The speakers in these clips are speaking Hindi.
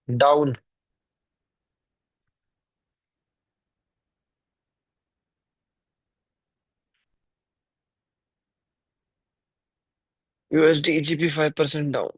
डाउन। USD EGP 5% down.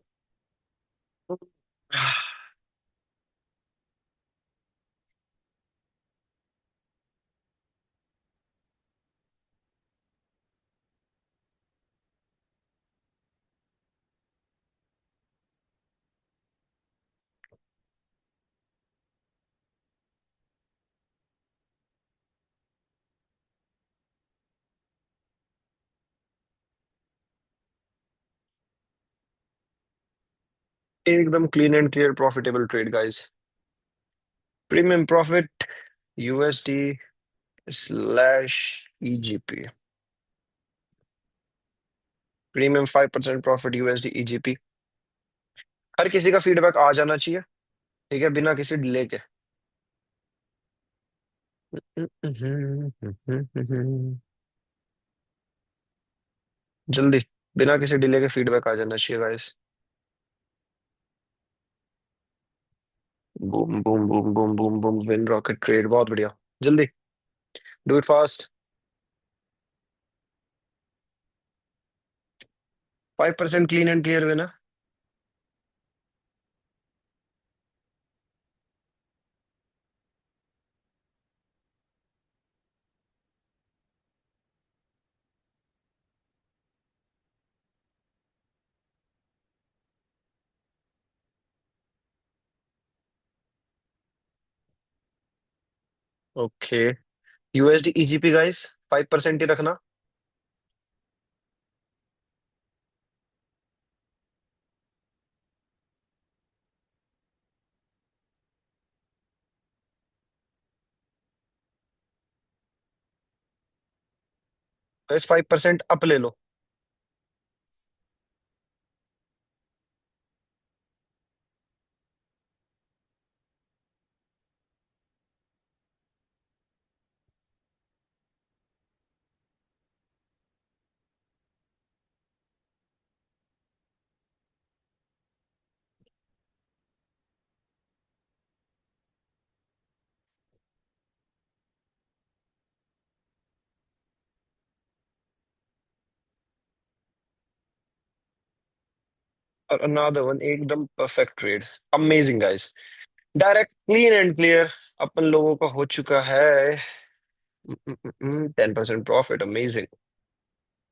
एकदम clean and clear profitable trade guys. Premium profit USD slash EGP. Premium 5% profit USD EGP. हर किसी का फीडबैक आ जाना चाहिए, ठीक है, बिना किसी डिले के। जल्दी, बिना किसी डिले के फीडबैक आ जाना चाहिए guys. Boom boom boom boom boom boom, win rocket trade, बहुत बढ़िया। जल्दी, do it fast. 5% clean and clear win है। ओके, यूएसडी ईजीपी गाइस 5% ही रखना। गाइस 5% अप ले लो। और अनदर वन, एकदम perfect trade. Amazing guys, direct clean and clear अपन लोगों का हो चुका है। 10% प्रॉफिट, अमेजिंग,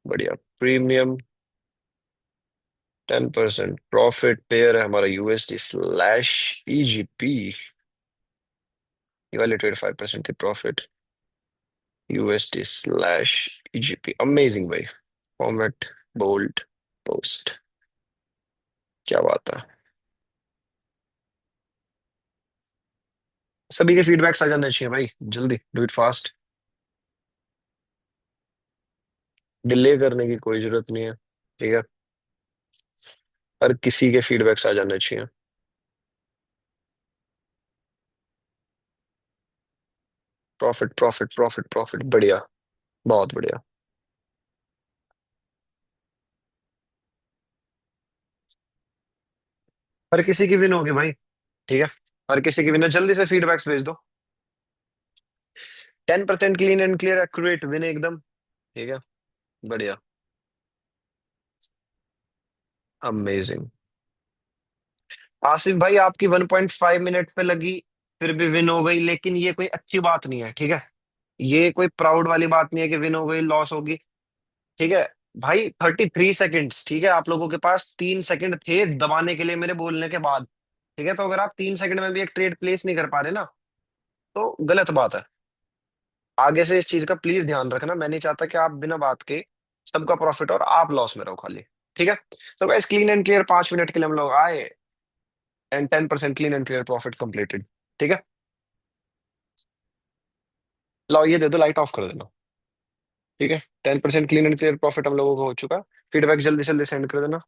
बढ़िया। प्रीमियम 10% प्रॉफिट पेयर है हमारा यूएसडी स्लैश ईजीपी। ये वाले ट्रेड 5% की profit USD slash EGP, amazing भाई। फॉर्मेट, बोल्ड, पोस्ट, क्या बात है। सभी के फीडबैक्स आ जाने चाहिए भाई, जल्दी, डू इट फास्ट। डिले करने की कोई जरूरत नहीं है, ठीक है। हर किसी के फीडबैक्स आ जाने चाहिए। प्रॉफिट प्रॉफिट प्रॉफिट प्रॉफिट, बढ़िया, बहुत बढ़िया। हर किसी की विन होगी भाई, ठीक है। हर किसी की विन है, जल्दी से फीडबैक्स भेज दो। 10% clean and clear accurate win एकदम, ठीक है, बढ़िया, अमेजिंग। आसिफ भाई, आपकी 1.5 मिनट पे लगी, फिर भी विन हो गई, लेकिन ये कोई अच्छी बात नहीं है, ठीक है। ये कोई प्राउड वाली बात नहीं है कि विन हो गई, लॉस होगी, ठीक है। भाई 33 सेकेंड्स, ठीक है, आप लोगों के पास 3 सेकंड थे दबाने के लिए मेरे बोलने के बाद, ठीक है। तो अगर आप 3 सेकंड में भी एक ट्रेड प्लेस नहीं कर पा रहे ना, तो गलत बात है। आगे से इस चीज का प्लीज ध्यान रखना, मैं नहीं चाहता कि आप बिना बात के सबका प्रॉफिट और आप लॉस में रहो खाली, ठीक है। तो guys, clean and clear 5 minute के लिए हम लोग आए, and 10% clean and clear profit completed, ठीक है। लाओ ये दे दो, लाइट ऑफ कर देना, ठीक है। 10% क्लीन एंड क्लियर प्रॉफिट हम लोगों को हो चुका। फीडबैक जल्दी जल्दी सेंड कर देना।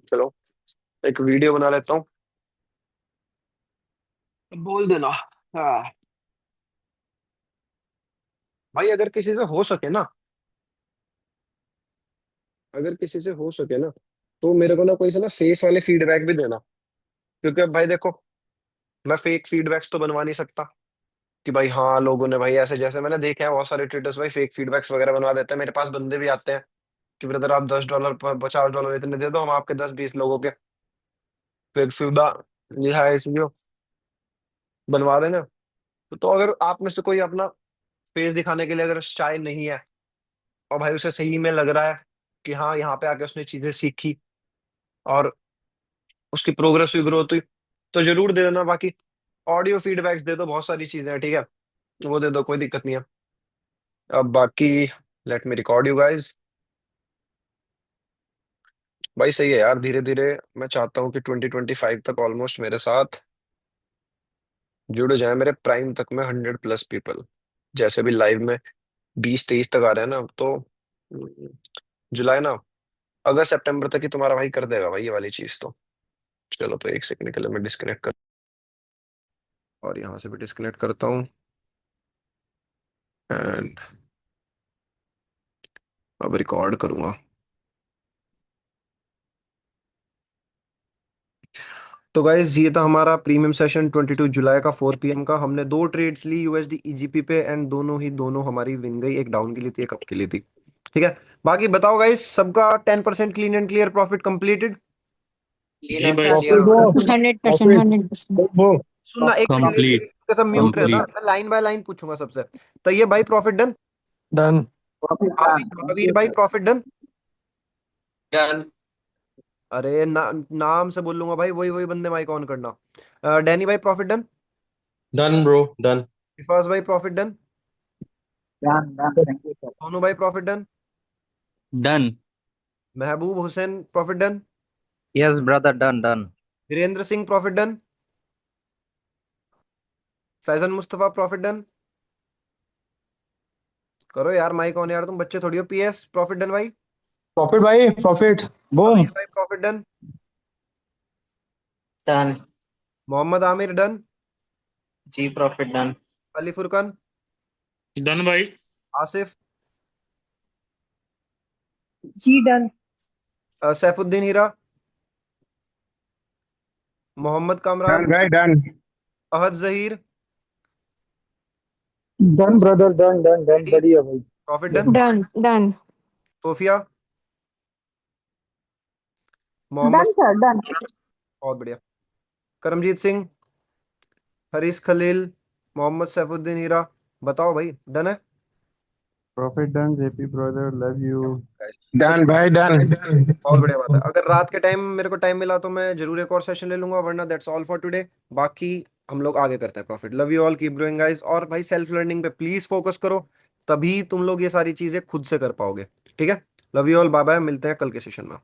चलो, एक वीडियो बना लेता हूँ, बोल देना। हाँ, भाई अगर किसी से हो सके ना, अगर किसी से हो सके ना, तो मेरे को ना कोई से ना फेस वाले फीडबैक भी देना। क्योंकि अब भाई देखो, मैं फेक फीडबैक्स तो बनवा नहीं सकता कि भाई हाँ लोगों ने भाई ऐसे, जैसे मैंने देखा है बहुत सारे ट्विटर्स भाई फेक फीडबैक्स वगैरह बनवा देते हैं। मेरे पास बंदे भी आते हैं कि ब्रदर आप $10 $50 इतने दे दो, हम आपके 10 20 लोगों के फेक फीडबैक जो बनवा देना। तो अगर आप में से कोई अपना फेस दिखाने के लिए अगर शाय नहीं है, और भाई उसे सही में लग रहा है कि हाँ यहाँ पे आके उसने चीजें सीखी और उसकी प्रोग्रेस हुई, ग्रोथ हुई, तो जरूर दे देना। बाकी ऑडियो फीडबैक्स दे दो, बहुत सारी चीजें हैं, ठीक है, वो दे दो, कोई दिक्कत नहीं है। अब बाकी let me record you guys. भाई सही है यार, धीरे धीरे मैं चाहता हूँ कि 2025 तक ऑलमोस्ट मेरे साथ जुड़ जाए, मेरे प्राइम तक में 100+ पीपल। जैसे भी लाइव में 20 23 तक आ रहे हैं ना, तो जुलाई ना, अगस्त सितंबर तक ही तुम्हारा भाई कर देगा भाई ये वाली चीज तो। चलो तो 1 सेकंड के लिए मैं डिस्कनेक्ट कर, और यहाँ से भी डिस्कनेक्ट करता हूँ। एंड अब रिकॉर्ड करूंगा। तो गाइज ये था हमारा प्रीमियम सेशन 22 जुलाई का 4 PM का। हमने दो ट्रेड्स ली यूएसडी ईजीपी पे, एंड दोनों हमारी विन गई, एक डाउन की ली थी एक अप की ली थी। ठीक है, बाकी बताओ गाइज, सबका 10% clean and clear profit completed? Clean जी एंड भाई। क्लियर प्रॉफिट हो वो गया। 100%, प्रॉफिट 100%। वो सुनना, एक सेकंड एक कंप्लीट। सेकंड सब म्यूट रहना, कंप्लीट। मैं लाइन बाय लाइन पूछूंगा सबसे। तो ये भाई प्रॉफिट डन? डन। महावीर भाई प्रॉफिट डन? डन। अरे नाम से बोल लूंगा भाई, वही वही बंदे माइक ऑन करना। डैनी भाई profit done? Done bro done. Vikas भाई profit done? Done done, thank you sir. Sonu भाई profit done? Done. Mehboob Hussain profit done? Yes brother, done done. Virendra Singh profit done? Faizan Mustafa profit done? करो यार माइक ऑन यार, तुम बच्चे थोड़ी हो। पीएस प्रॉफिट डन भाई? प्रॉफिट भाई प्रॉफिट बूम। अमीर भाई profit done? Done. Mohammad Aamir done? जी profit done. Ali Furqan? Done भाई। आसिफ? जी डन। सैफुद्दीन हीरा? मोहम्मद डन कामरान? भाई done. Ahad Zaheer? Done brother done done done Eddie बढ़िया भाई। Profit done? Done done. Sophia? Mohammad? Done sir, done. बहुत बढ़िया। करमजीत सिंह? हरीश खलील? मोहम्मद सैफुद्दीन हीरा? बताओ भाई, डन है? Profit done JP brother love you. Guys, तो डन भाई डन। बहुत बढ़िया बात है। अगर रात के टाइम मेरे को टाइम मिला तो मैं जरूर एक और सेशन ले लूंगा, वरना दैट्स ऑल फॉर टुडे। बाकी हम लोग आगे करते हैं profit. Love you all, keep growing guys. और भाई सेल्फ लर्निंग पे प्लीज फोकस करो, तभी तुम लोग ये सारी चीजें खुद से कर पाओगे। ठीक है, love you all, bye bye, मिलते हैं कल के सेशन में।